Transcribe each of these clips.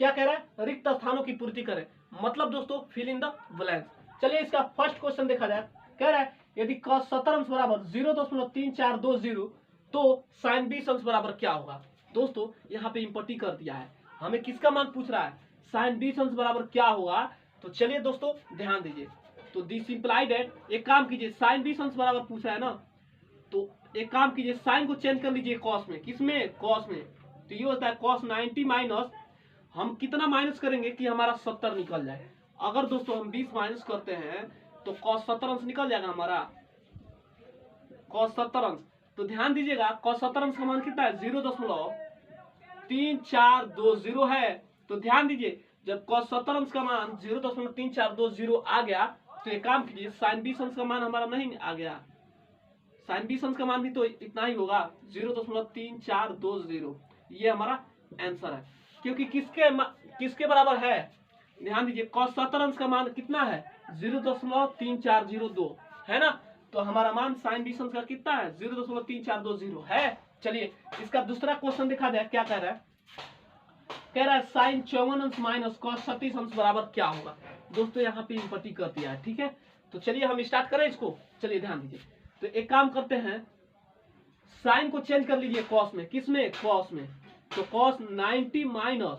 क्या कह रहा है, रिक्त स्थानों की पूर्ति करें, मतलब दोस्तों फिल इन द ब्लैंक्स। चलिए इसका फर्स्ट क्वेश्चन देखा जाए। कह रहा है यदि cos 70 अंश बराबर 0.3420 तो sin 20 अंश बराबर क्या होगा। दोस्तों यहाँ पे इंपटी कर दिया है, हमें किसका मान पूछ रहा है, sin 20 अंश बराबर क्या होगा। तो चलिए दोस्तों ध्यान दीजिए, तो दिस इंप्लाइड एट, एक काम कीजिए sin 20 अंश बराबर पूछ रहा है ना, तो एक काम कीजिए साइन को चेंज कर लीजिए cos में, किसमें, cos में। तो ये होता है cos 90 माइनस, हम कितना माइनस करेंगे कि हमारा 70 निकल जाए। अगर दोस्तों हम 20 माइनस करते हैं तो cos 70 अंश निकल जाएगा हमारा, cos 70 अंश। तो ध्यान दीजिएगा cos 70 अंश का मान कितना है, 0.3420 है। तो ध्यान दीजिए जब cos 70 अंश का मान 0.3420 आ गया तो एक काम कीजिए sin 20 अंश का मान हमारा नहीं आ गया, sin 20 अंश का मान भी तो इतना ही होगा 0.3420, ये हमारा आंसर है। क्योंकि किसके बराबर है, ध्यान दीजिए cos 70 अंश का मान कितना है 0.3402 है ना, तो हमारा मान sin 20 अंश का कितना है 0.3420 है। चलिए इसका दूसरा क्वेश्चन देखा जाए, क्या कह रहा है, कह रहा है sin 54 अंश माइनस cos 36 अंश बराबर क्या होगा। दोस्तों यहाँ पे इंपटी कर दिया है, ठीक है। तो चलिए हम स्टार्ट करें इसको, चलिए ध्यान दीजिए। तो एक काम करते हैं, साइन को चेंज कर लीजिए cos में, किसमें, cos में। तो cos 90 माइनस,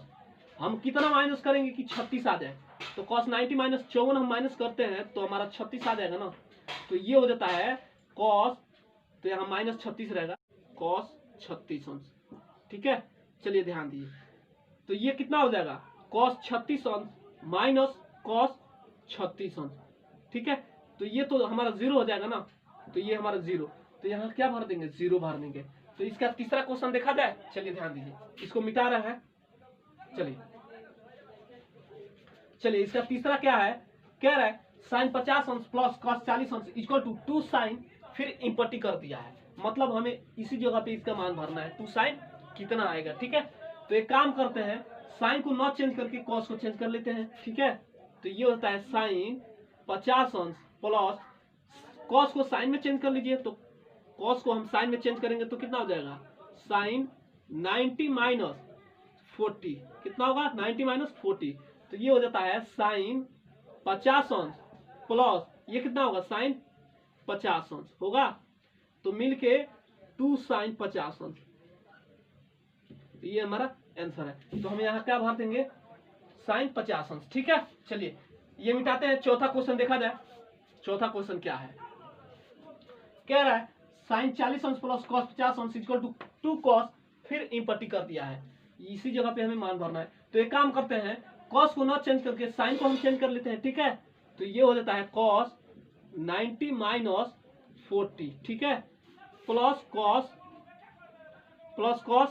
हम कितना माइनस करेंगे कि 36 आ जाए। तो cos 90 माइनस 54 हम माइनस करते हैं तो हमारा 36 आ जाएगा ना। तो ये हो जाता है cos, तो यहाँ माइनस 36 रहेगा, cos 36 अंश, ठीक है। चलिए ध्यान दीजिए, तो ये कितना हो जाएगा cos 36 अंश माइनस cos 36 अंश, ठीक है। तो ये तो हमारा 0 हो जाएगा ना, तो ये हमारा 0, तो यहाँ क्या भर देंगे, 0 भर देंगे। तो इसका तीसरा क्वेश्चन देखा जाए, चलिए ध्यान दीजिए, इसको मिटा रहे हैं। चलिए इसका तीसरा क्या है, कह रहा है sin 50 अंश प्लस cos 40 अंश इक्वल टू 2 sin, फिर इंपटी कर दिया है, मतलब हमें इसी जगह पे इसका मान भरना है, 2 sin कितना आएगा, ठीक है। तो एक काम करते हैं, साइन को न चेंज करके cos को चेंज कर लेते हैं, ठीक है। तो ये होता है sin 50 अंश प्लस, cos को साइन में चेंज कर लीजिए, तो cos को हम साइन में चेंज करेंगे तो कितना हो जाएगा sin 90 माइनस 40, कितना होगा 90 माइनस 40। तो ये हो जाता है sin 50 अंश प्लस, ये कितना होगा sin 50 अंश होगा, तो मिलके 2 sin 50 अंश, तो ये हमारा आंसर है। तो हम यहाँ क्या भर देंगे sin 50 अंश, ठीक है। चलिए ये मिटाते हैं, चौथा क्वेश्चन देखा जाए। चौथा क्वेश्चन क्या है, कह रहा है sin 40 अंश प्लस cos 50 अंश इक्वल टू 2 cos, फिर इंपटी कर दिया है, इसी जगह पे हमें मान भरना है। तो एक काम करते हैं, cos को ना चेंज करके sin को हम चेंज कर लेते हैं, ठीक है। तो ये हो जाता है cos 90 माइनस 40, ठीक है, प्लस cos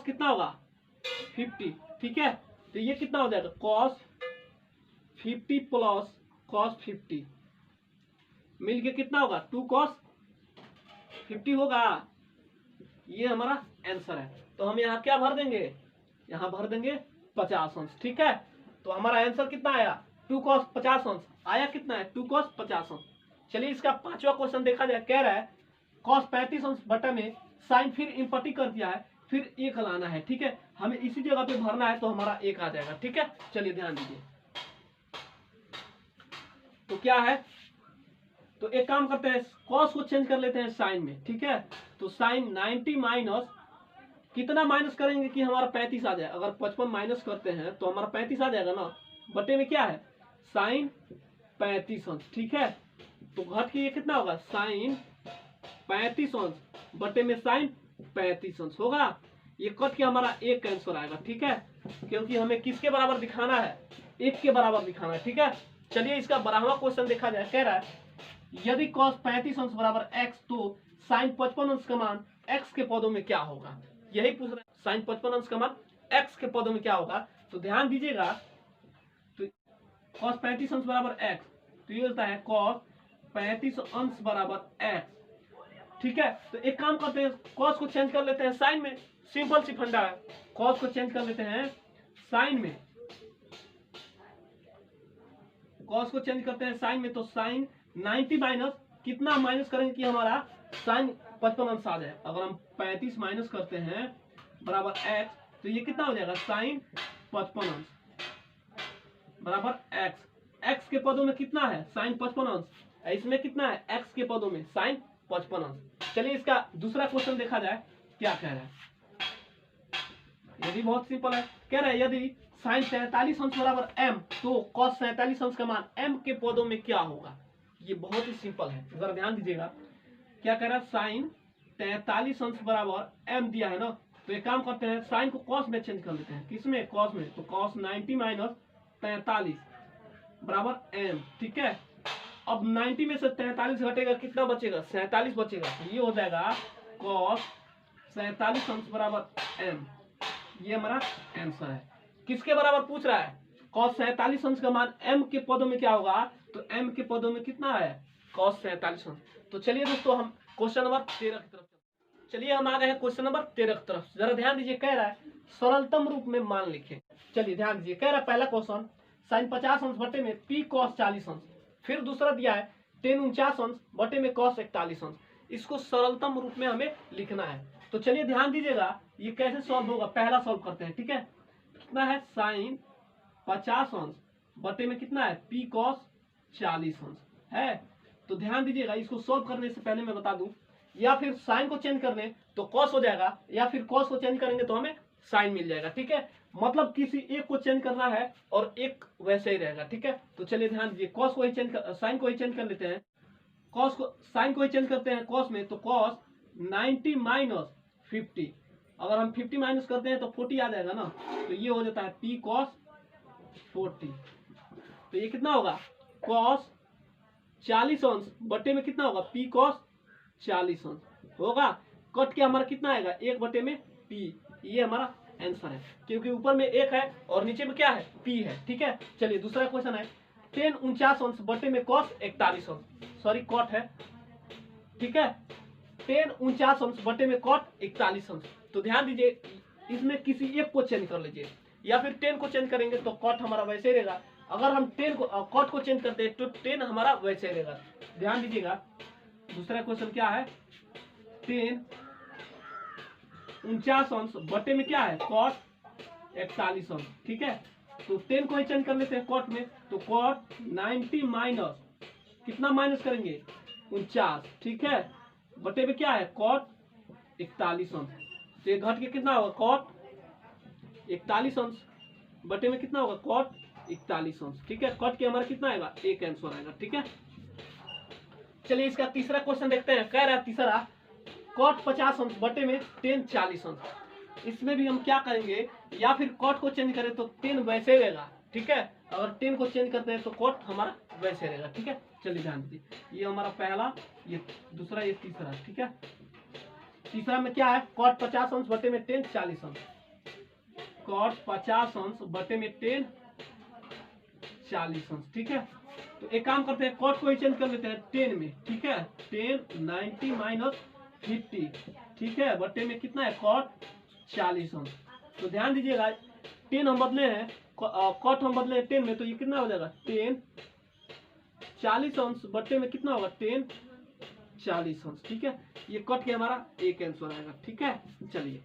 कितना होगा 50, ठीक है। तो ये कितना हो जाएगा cos 50 प्लस cos 50 मिलके कितना होगा 2 cos 50 होगा, ये हमारा आंसर है। तो हम यहाँ क्या भर देंगे, यहाँ भर देंगे 50 अंश, ठीक है। तो हमारा आंसर कितना आया 2 cos 50 अंश आया, कितना है 2 cos 50 अंश। चलिए इसका पांचवा क्वेश्चन देखा जाए, कह रहा है cos 35 अंश बटा में साइन, फिर इंपटी कर दिया है, फिर 1 लाना है, ठीक है। हमें इसी जगह पे भरना है तो हमारा 1 आ जाएगा, ठीक है। चलिए ध्यान दीजिए, तो क्या है, तो एक काम करते हैं, cos को चेंज कर लेते हैं साइन में, ठीक है। तो साइन 90 माइनस, कितना माइनस करेंगे कि हमारा 35 आ जाए, अगर 55 माइनस करते हैं तो हमारा 35 आ जाएगा ना, बटे में क्या है साइन 35 अंश, ठीक है। तो घट के ये कितना होगा साइन 35 अंश बटे में साइन 35 अंश होगा, ये कट के हमारा 1 का आंसर आएगा, ठीक है। क्योंकि हमें किसके बराबर दिखाना है, 1 के बराबर दिखाना है, ठीक है। चलिए इसका 12वां क्वेश्चन देखा जाए, कह रहा है यदि cos 35 अंश बराबर x तो sin 55 अंश का मान x के पदों में क्या होगा, यही पूछ रहा है, sin 55 अंश का मान x के पदों में क्या होगा। तो ध्यान दीजिएगा, तो cos 35 अंश बराबर x, तो ये होता है cos 35 अंश बराबर x, ठीक है। तो एक काम करते हैं, cos को चेंज कर लेते हैं साइन में, सिंपल सी फंडा है, cos को चेंज कर लेते हैं साइन में, cos को चेंज करते हैं साइन में, तो साइन 90 माइनस, कितना माइनस करेंगे कि हमारा साइन 55 अंश आ जाए। अगर हम 35 माइनस करते हैं बराबर x, तो ये कितना हो जाएगा साइन 55 अंश, बराबर एक्स। एक्स के पदों में कितना है साइन 55 अंश, इसमें कितना है एक्स के पदों में साइन 55 अंश। चलिए इसका दूसरा क्वेश्चन देखा जाए क्या कह रहा है। ये भी बहुत सिंपल है, कह रहा है यदि साइन 43 अंश बराबर m तो कॉस 47 अंश का मान m के पदों में क्या होगा। ये बहुत ही सिंपल है, जरा ध्यान दीजिएगा। क्या कह रहा है साइन 43 अंश बराबर m दिया है ना, तो एक काम करते हैं साइन को कॉस में चेंज कर लेते हैं। किसमें कॉस में, तो कॉस 90 माइनस 43 बराबर m। ठीक है, अब 90 में से 43 घटेगा कितना बचेगा 47 बचेगा, तो ये हो जाएगा कॉस 47 अंश बराबर m। ये हमारा आंसर है। किसके बराबर पूछ रहा है, कॉस 47 अंश का मान m के पदों में क्या होगा, तो m के पदों में कितना है कॉस 47 अंश। तो चलिए दोस्तों हम क्वेश्चन नंबर 13 की तरफ चलिए हम आ गए हैं क्वेश्चन नंबर 13 की तरफ। जरा ध्यान दीजिए, कह रहा है सरलतम रूप में मान लिखें। चलिए ध्यान दीजिए, कह रहा है पहला क्वेश्चन साइन 50 अंश बटे में p कॉस 40 अंश, फिर दूसरा दिया है टेन 49 अंश बटे में कॉस 41 अंश। इसको सरलतम रूप में हमें लिखना है। तो चलिए ध्यान दीजिएगा ये कैसे सॉल्व होगा, पहला सॉल्व करते हैं। ठीक है, कितना है साइन 50 अंश बटे में कितना है p कॉस 40 अंश है। तो ध्यान दीजिएगा इसको सॉल्व करने से पहले मैं बता दूं, या फिर साइन को चेंज कर लें तो कॉस हो जाएगा, या फिर कॉस को चेंज करेंगे तो हमें साइन मिल जाएगा। ठीक है, मतलब किसी एक को चेंज करना है और एक वैसे ही रहेगा। ठीक है, तो चलिए ध्यान दीजिए कॉस को ही चेंज कर, साइन को ही चेंज कर लेते हैं। कॉस को साइन को ही चेंज करते हैं कॉस में, तो कॉस 90 माइनस 50, अगर हम 50 माइनस करते हैं तो 40 आ जाएगा ना, तो ये हो जाता है p कॉस 40। तो ये कितना होगा कॉस 40 अंश बटे में कितना होगा p कॉस 40 अंश होगा। कट के हमारा कितना आएगा 1 बटे में p, ये हमारा आंसर है, क्योंकि ऊपर में 1 है और नीचे में क्या है p है। ठीक है, चलिए दूसरा क्वेश्चन है टेन 49 अंश बटे में कॉस 41 अंश, सॉरी कॉट है। ठीक है, टेन 49 अंश बटे में कॉट 41 अंश। तो ध्यान दीजिए इसमें किसी एक को चेंज कर लीजिए, या फिर 10 को चेंज करेंगे तो कॉट हमारा वैसे ही रहेगा। अगर हम 10 को कॉट को चेंज करते हैं तो 10 हमारा वैसे ही रहेगा। ध्यान दीजिएगा दूसरा क्वेश्चन क्या है, टेन 49 अंश बटे में क्या है कॉट 41 अंश। ठीक है, तो 10 को ही चेंज कर लेते हैं कॉट में, तो कॉट 90 माइनस कितना माइनस करेंगे 49। ठीक है, बटे में क्या है कॉट 41 अंश, तो ये घट के कितना होगा कॉट 41 अंश बटे में कितना होगा कॉट 41 अंश। ठीक है, कट के हमारा कितना आएगा एक आंसर आएगा। ठीक है, चलिए इसका तीसरा क्वेश्चन देखते हैं। कह रहा है तीसरा कॉट 50 अंश बटे में टेन 40 अंश। इसमें भी हम क्या करेंगे, या फिर कॉट को चेंज करें तो 10 वैसे रहेगा। ठीक है, अगर 10 को चेंज करते हैं तो कॉट हमारा वैसे रहेगा। ठीक है, चलिए ध्यान दीजिए ये हमारा पहला, ये दूसरा, ये तीसरा। ठीक है, तीसरा में क्या है कॉट 50 अंश बटे में टेन 40 अंश, कॉट 50 अंश बटे में टेन 40 अंश। ठीक है, तो एक काम करते हैं कॉट को ही चेंज कर लेते हैं 10 में। ठीक है, 10 90 माइनस 50। ठीक है, बटे में कितना है कॉट 40 अंश। तो ध्यान दीजिएगा 10 हम बदले हैं, कॉट हम बदले हैं 10 में, तो ये कितना हो जाएगा 10 40 अंश बटे में कितना होगा 10 40 अंश। ठीक है, ये कट के हमारा एक आंसर आएगा। ठीक है, चलिए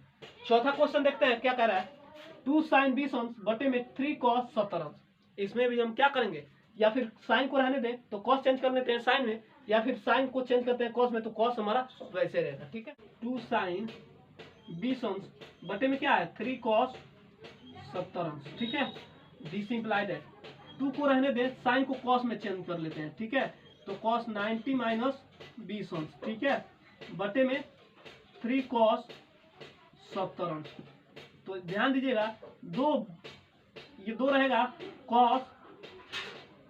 चौथा क्वेश्चन देखते हैं क्या कह रहा है 2 साइन 20 अंश बटे में 3 कॉस 70 अंश। इसमें भी हम क्या करेंगे, या फिर साइन को रहने दें तो कॉस चेंज कर लेते हैं साइन में, या फिर साइन को चेंज करते हैं कॉस में, तो कॉस हमारा वैसे रहेगा। ठीक है, 2 साइन 20 अंश बटे में क्या है 3 कॉस 70 अंश। ठीक है, दिस इंप्लाइड है 2 को रहने दें, साइन को कॉस में चेंज कर लेते हैं। ठीक है, तो कॉस 90 माइनस 20 अंश। ठीक है, बटे में 3 कॉस 70 अंश। तो ध्यान दीजिएगा ये दो रहेगा कॉस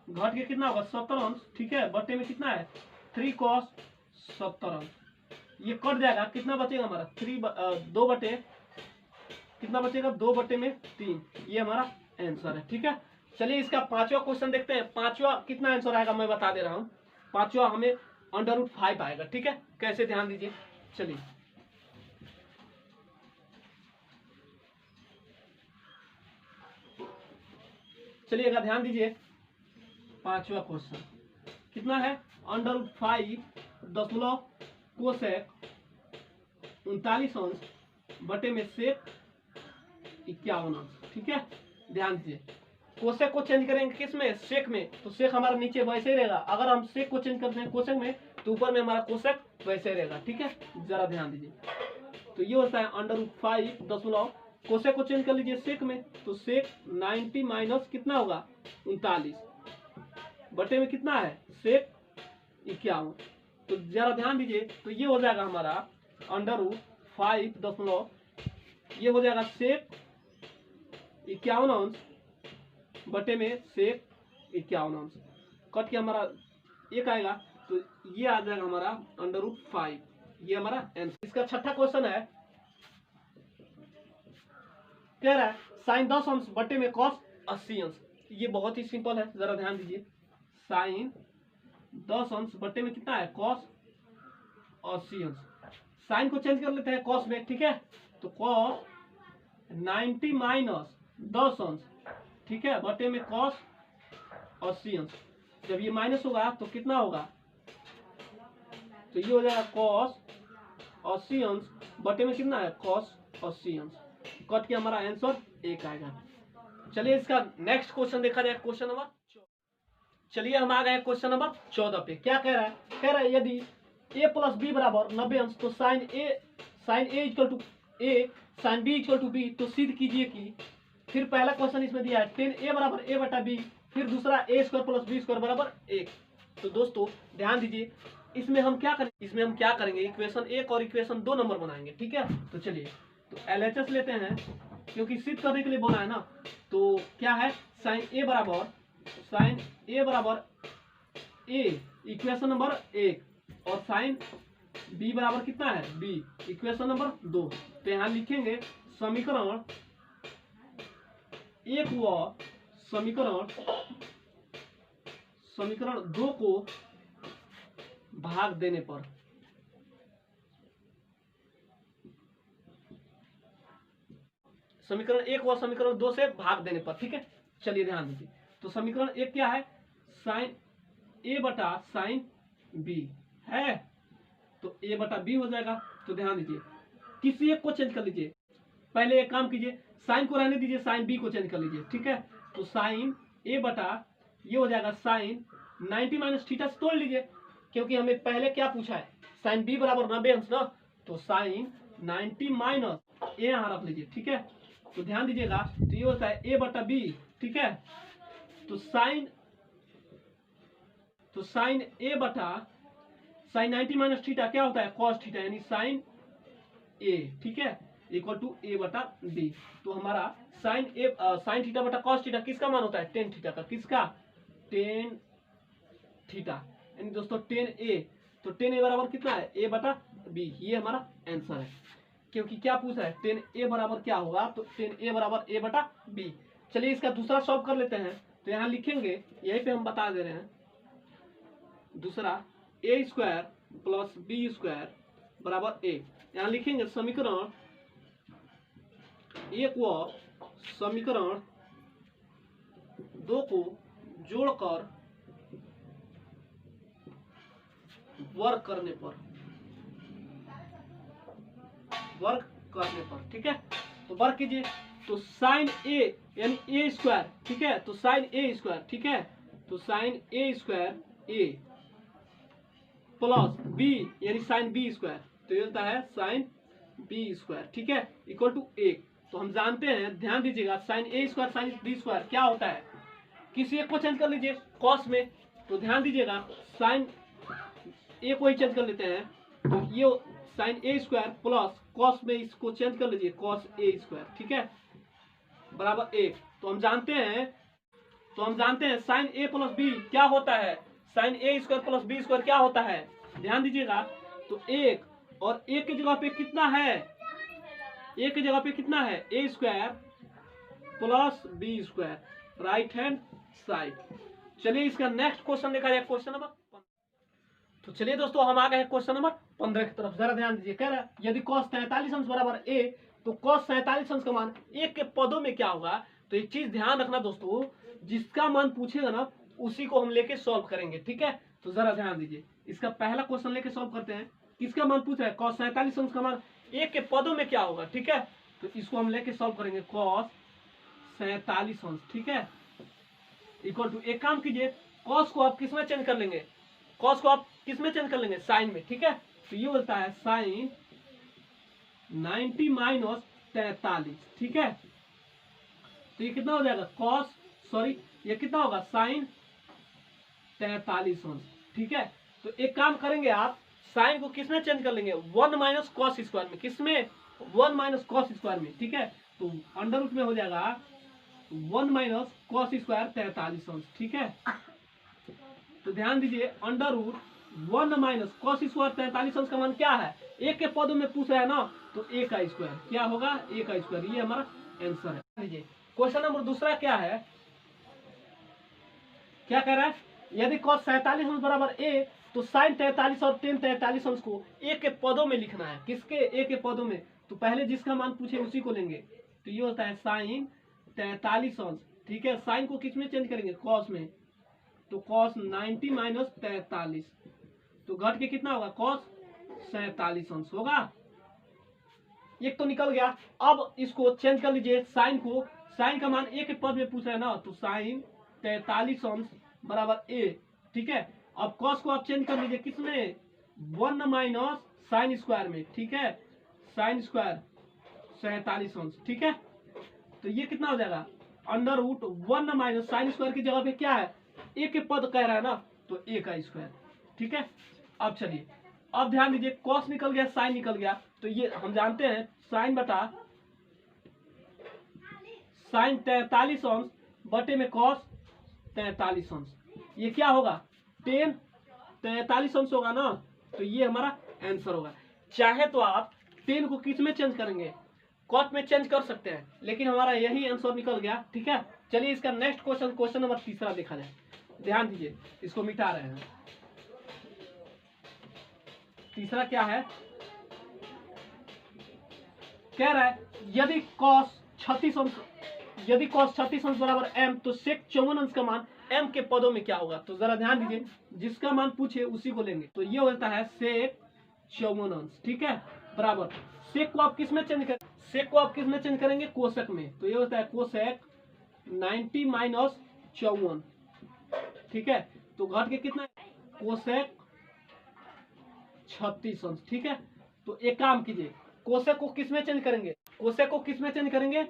घट के कितना होगा 70 अंश। ठीक है, बटे में कितना है 3 कॉस 70 अंश। ये कट जाएगा, कितना बचेगा हमारा 2 बटे कितना बचेगा 2 बटे में 3। ये हमारा आंसर है। ठीक है, चलिए इसका पांचवा क्वेश्चन देखते हैं। पांचवा कितना आंसर आएगा मैं बता दे रहा हूँ। पांचवा हमें √5 आएगा। ठीक है, कैसे ध्यान दीजिए, चलिए चलिएगा ध्यान दीजिए। पांचवा क्वेश्चन कितना है √5 दशमलव कोसेक 39 अंश बटे में सेक 51 अंश। ठीक है, ध्यान दीजिए कोसेक को चेंज करेंगे किस में, सेक में, तो सेक हमारा नीचे वैसे ही रहेगा। अगर हम सेक को चेंज करते हैं कोसेक में तो ऊपर में हमारा कोसेक वैसे रहेगा। ठीक है, जरा ध्यान दीजिए। तो ये होता है √5 कोसेक को चेंज कर लीजिए सेक में, तो सेक 90 माइनस कितना होगा 39 बटे में कितना है सेक 51। तो जरा ध्यान दीजिए, तो ये हो जाएगा हमारा √5 ये हो जाएगा सेक 51 अंश बटे में सेक 51 अंश, कट के हमारा एक आएगा, तो ये आ जाएगा हमारा √5। ये हमारा आंसर। इसका छठा क्वेश्चन है, कह रहा है साइन 10 अंश बटे में कॉस 80 अंश। ये बहुत ही सिंपल है, जरा ध्यान दीजिए। साइन 10 अंश बटे में कितना है कॉस 80 अंश। साइन को चेंज कर लेते हैं कॉस में। ठीक है, तो कॉस 90 माइनस 10 अंश, ठीक है, बटे में कॉस 80 अंश। जब ये माइनस होगा तो कितना होगा, तो ये हो जाएगा कॉस 80 अंश बटे में कितना है कॉस 80 अंश, कट के हमारा आंसर 1 आएगा। चलिए इसका नेक्स्ट क्वेश्चन देखा जाए, क्वेश्चन नंबर। चलिए हम आ गए क्वेश्चन नंबर 14 पे। क्या कह रहा है, कह रहा है यदि a प्लस बी बराबर 90 अंश तो sine A equal to A sine B equal to B, तो सिद्ध कीजिए कि। फिर पहला क्वेश्चन इसमें दिया है tan a बराबर a बटा बी, फिर दूसरा a square plus B square बराबर 1। तो दोस्तों ध्यान दीजिए, इसमें हम क्या करेंगे, इक्वेशन 1 और इक्वेशन 2 नंबर बनाएंगे। ठीक है, तो चलिए तो LHS लेते हैं क्योंकि सिद्ध करने के लिए बोला है ना। तो क्या है, साइन ए बराबर ए इक्वेशन नंबर 1 और साइन बी बराबर कितना है बी इक्वेशन नंबर 2। तो यहाँ लिखेंगे समीकरण 1 व समीकरण 2 को भाग देने पर, समीकरण 1 व समीकरण 2 से भाग देने पर। ठीक है, चलिए ध्यान दीजिए। तो समीकरण 1 क्या है, साइन ए बटा साइन बी है, तो ए बटा बी हो जाएगा। तो ध्यान दीजिए, किसी एक को चेंज कर लीजिए। पहले एक काम कीजिए, साइन को रहने दीजिए, साइन बी को चेंज कर लीजिए। ठीक है, तो साइन ए बटा ये हो जाएगा साइन 90 माइनस थीटा से तोड़ लीजिए, क्योंकि हमें पहले क्या पूछा है, साइन बी बराबर 90 अंश ना, तो साइन 90 माइनस ए यहाँ रख लीजिए। ठीक है, तो ध्यान दीजिएगा, तो ये होता है ए बटा बी। ठीक है, तो साइन ए बटा साइन 90 माइनस थीटा क्या होता है कॉस थीटा, यानी साइन ए। ठीक है, इक्वल टू ए बटा बी। तो हमारा साइन थीटा बटा कॉस थीटा किसका मान होता है, टेन थीटा का। किसका, टेन थीटा, यानी दोस्तों टेन ए। तो टेन ए बराबर कितना है ए बटा बी, ये हमारा आंसर है। क्योंकि क्या पूछा है, टेन ए बराबर क्या होगा, तो टेन ए बराबर ए बटा बी। चलिए इसका दूसरा सॉल्व कर लेते हैं। तो यहाँ लिखेंगे, यहीं पे हम बता दे रहे हैं, दूसरा ए स्क्वायर प्लस बी स्क्वायर बराबर ए। यहाँ लिखेंगे समीकरण 1 व समीकरण 2 को जोड़कर वर्क करने पर, ठीक है, तो वर्क कीजिए। तो साइन ए यानी ए स्क्वायर, ठीक है, तो साइन ए स्क्वायर, ठीक है, तो साइन ए स्क्वायर ए प्लस बी यानी साइन बी स्क्वायर, तो ये होता है साइन बी स्क्वायर। ठीक है, इक्वल टू 1। तो हम जानते हैं, ध्यान दीजिएगा, साइन ए स्क्वायर साइन बी स्क्वायर क्या होता है, किसी एक को चेंज कर लीजिए कॉस में। तो ध्यान दीजिएगा, साइन ए को ही चेंज कर लेते हैं, तो ये साइन ए स्क्वायर प्लस कॉस में इसको चेंज कर लीजिए कॉस ए स्क्वायर। ठीक है, बराबर 1। तो हम जानते हैं साइन ए प्लस बी क्या होता है, साइन ए स्क्वायर प्लस बी स्क्वायर क्या होता है, ध्यान दीजिएगा। तो 1 और 1 की जगह पे कितना है, 1 की जगह पे कितना है A square plus B square right hand side. चलिए इसका नेक्स्ट क्वेश्चन देखा जाए, क्वेश्चन नंबर। तो चलिए दोस्तों हम आ गए क्वेश्चन नंबर 15 की तरफ। जरा ध्यान दीजिए, कह रहा है यदि cos 43 अंश बराबर a, तो cos 47 अंश का मान 1 के पदों में क्या होगा। तो एक चीज ध्यान रखना दोस्तों, जिसका मान पूछेगा ना उसी को हम लेके सॉल्व करेंगे। ठीक है, तो जरा ध्यान दीजिए, इसका पहला क्वेश्चन लेके सॉल्व करते हैं। किसका मान पूछ रहा है, cos 47 अंश का मान 1 के पदों में क्या होगा। ठीक है, तो इसको हम लेके सॉल्व करेंगे cos 47 अंश। ठीक है, इक्वल टू, एक काम कीजिए, कॉस को आप किस में चेंज कर लेंगे, कॉस को आप किस में चेंज कर लेंगे, साइन में, ठीक है। तो ये होता है साइन 90 माइनस 43, ठीक है। तो ये कितना हो जाएगा, कॉस, सॉरी ये कितना होगा, साइन 43 अंश, ठीक है। तो एक काम करेंगे आप, साइन को किस में चेंज कर लेंगे, 1 माइनस कॉस स्क्वायर में, किस में, 1 माइनस कॉस स्क्वायर में, ठीक है। तो अंडर रूट में हो जाएगा 1 माइनस कॉस स्क्वायर 43 अंश, ठीक है। तो ध्यान दीजिए, under root 1 minus cos square 43 अंश का मान क्या है, एक के पदों में पूछ रहा है ना, तो ए का स्क्वायर क्या होगा, ए का स्क्वायर, ये हमारा आंसर है। लीजिए क्वेश्चन नंबर दूसरा क्या है, क्या कह रहा है, यदि cos 47 अंश बराबर a, तो sin 43 और tan 43 अंश को a के पदों में लिखना है, किसके, a के पदों में। तो पहले जिसका मान पूछे उसी को लेंगे। तो ये होता है sin 43 अंश, ठीक है। साइन को किस में चेंज करेंगे, cos में। तो cos 90 माइनस 43, तो घट के कितना होगा, cos 47 अंश होगा। एक तो निकल गया। अब इसको चेंज कर लीजिए, साइन को, साइन का मान a के पद में पूछ रहे हैं ना, तो साइन 43 अंश बराबर a, ठीक है। अब cos को आप चेंज कर लीजिए किसमें, 1 माइनस साइन स्क्वायर में, ठीक है, साइन स्क्वायर 47 अंश, ठीक है। तो ये कितना हो जाएगा, under root 1 minus sine square की जगह पे क्या है, a के पद कह रहा है ना, तो a का स्क्वायर, ठीक है। अब चलिए, अब ध्यान दीजिए, cos निकल गया, साइन निकल गया, तो ये हम जानते हैं साइन बटा साइन 43 अंश बटे में cos 43 अंश, ये क्या होगा, tan 43 अंश होगा ना। तो ये हमारा आंसर होगा। चाहे तो आप tan को किस में चेंज करेंगे, cot में चेंज कर सकते हैं, लेकिन हमारा यही आंसर निकल गया, ठीक है। चलिए इसका नेक्स्ट क्वेश्चन, क्वेश्चन नंबर तीसरा देखा जाए। ध्यान दीजिए, इसको मिटा रहे हैं। तीसरा क्या है, कह रहा है यदि cos 36 अंश, यदि cos 36 अंश बराबर m, तो sec 54 अंश का मान m के पदों में क्या होगा। तो जरा ध्यान दीजिए, जिसका मान पूछे उसी को लेंगे। तो ये होता है sec 54 अंश, ठीक है, बराबर sec को आप किस में चेंज करेंगे, sec को आप किस में चेंज करेंगे, कोसेक में। तो ये होता है कोसेक 90 माइनस 54, ठीक है। तो घट के कितना, कोसेक 36 अंश, ठीक है। तो एक काम कीजिए, कोसेक को किस में चेंज करेंगे, कोसेक को किस में चेंज करेंगे,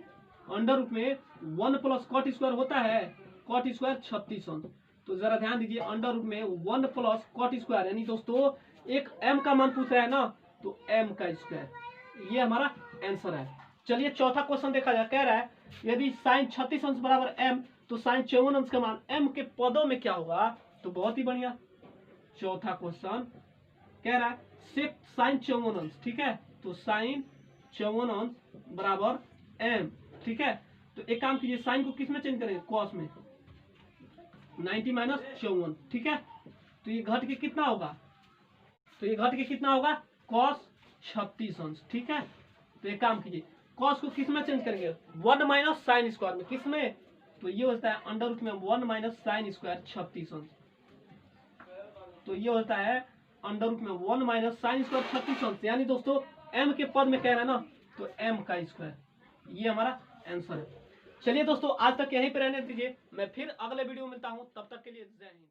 अंडर रूट में 1 प्लस कॉट स्क्वायर होता है, कॉट स्क्वायर 36 अंश। तो जरा ध्यान दीजिए, अंडर रूट में 1 प्लस कॉट स्क्वायर, यानी दोस्तों एक m का मान पूछ रहा है ना, तो m का स्क्वायर, ये हमारा आंसर है। चलिए चौथा क्वेश्चन देखा जाए। कह रहा है यदि साइन 36 अंश बराबर m, तो साइन 54 अंश का मान m के पदों में क्या होगा। तो बहुत ही बढ़िया, चौथा क्वेश्चन कह रहा है सेक साइन 54 अंश, ठीक है। तो साइन 54 अंश बराबर m, ठीक है। तो एक काम कीजिए, साइन को किस में चेंज करेंगे, कॉस में, 90 माइनस 54, ठीक है। तो ये घट के कितना होगा, तो ये घट के कितना होगा, कॉस 36 अंश, ठीक है। तो एक काम कीजिए, कॉस को किस में चेंज करेंगे, 1 माइनस साइन स्क्वायर में, किस में। तो ये होता है अंडर रूट में 1 माइनस साइन स्क्वायर 36 अंश। तो ये होता है अंडर रूट में 1 माइनस साइन स्क्वायर 36 अंश, यानी दोस्तों m के पद में कह रहा है ना, तो m का स्क्वायर, ये हमारा आंसर है। चलिए दोस्तों, आज तक यहीं पे रहने दीजिए, मैं फिर अगले वीडियो में मिलता हूँ, तब तक के लिए जय हिंद।